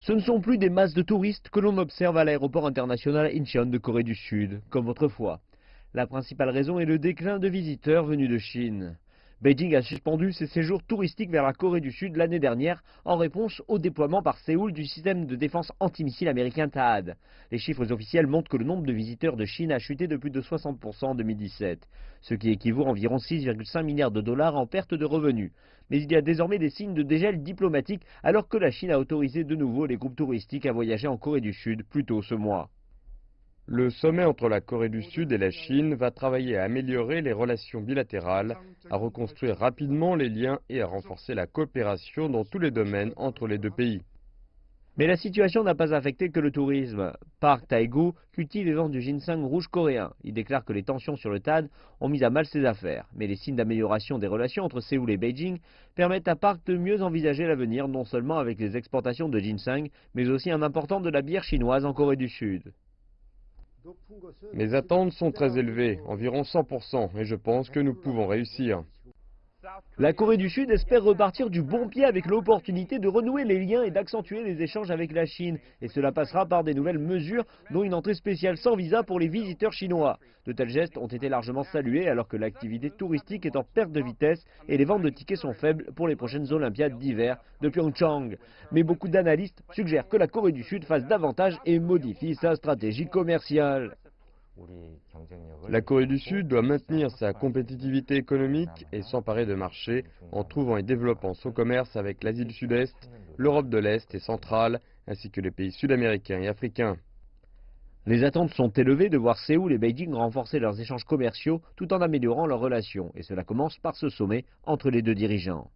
Ce ne sont plus des masses de touristes que l'on observe à l'aéroport international Incheon de Corée du Sud, comme autrefois. La principale raison est le déclin de visiteurs venus de Chine. Beijing a suspendu ses séjours touristiques vers la Corée du Sud l'année dernière en réponse au déploiement par Séoul du système de défense antimissile américain THAAD. Les chiffres officiels montrent que le nombre de visiteurs de Chine a chuté de plus de 60% en 2017, ce qui équivaut à environ 6,5 milliards de dollars en perte de revenus. Mais il y a désormais des signes de dégel diplomatique alors que la Chine a autorisé de nouveau les groupes touristiques à voyager en Corée du Sud plus tôt ce mois. Le sommet entre la Corée du Sud et la Chine va travailler à améliorer les relations bilatérales, à reconstruire rapidement les liens et à renforcer la coopération dans tous les domaines entre les deux pays. Mais la situation n'a pas affecté que le tourisme. Park Tae-gu cultive et vend du ginseng rouge coréen. Il déclare que les tensions sur le THAAD ont mis à mal ses affaires. Mais les signes d'amélioration des relations entre Séoul et Beijing permettent à Park de mieux envisager l'avenir, non seulement avec les exportations de ginseng, mais aussi un important de la bière chinoise en Corée du Sud. Mes attentes sont très élevées, environ 100%, et je pense que nous pouvons réussir. La Corée du Sud espère repartir du bon pied avec l'opportunité de renouer les liens et d'accentuer les échanges avec la Chine. Et cela passera par des nouvelles mesures, dont une entrée spéciale sans visa pour les visiteurs chinois. De tels gestes ont été largement salués alors que l'activité touristique est en perte de vitesse et les ventes de tickets sont faibles pour les prochaines Olympiades d'hiver de Pyeongchang. Mais beaucoup d'analystes suggèrent que la Corée du Sud fasse davantage et modifie sa stratégie commerciale. La Corée du Sud doit maintenir sa compétitivité économique et s'emparer de marchés en trouvant et développant son commerce avec l'Asie du Sud-Est, l'Europe de l'Est et centrale, ainsi que les pays sud-américains et africains. Les attentes sont élevées de voir Séoul et Beijing renforcer leurs échanges commerciaux tout en améliorant leurs relations. Et cela commence par ce sommet entre les deux dirigeants.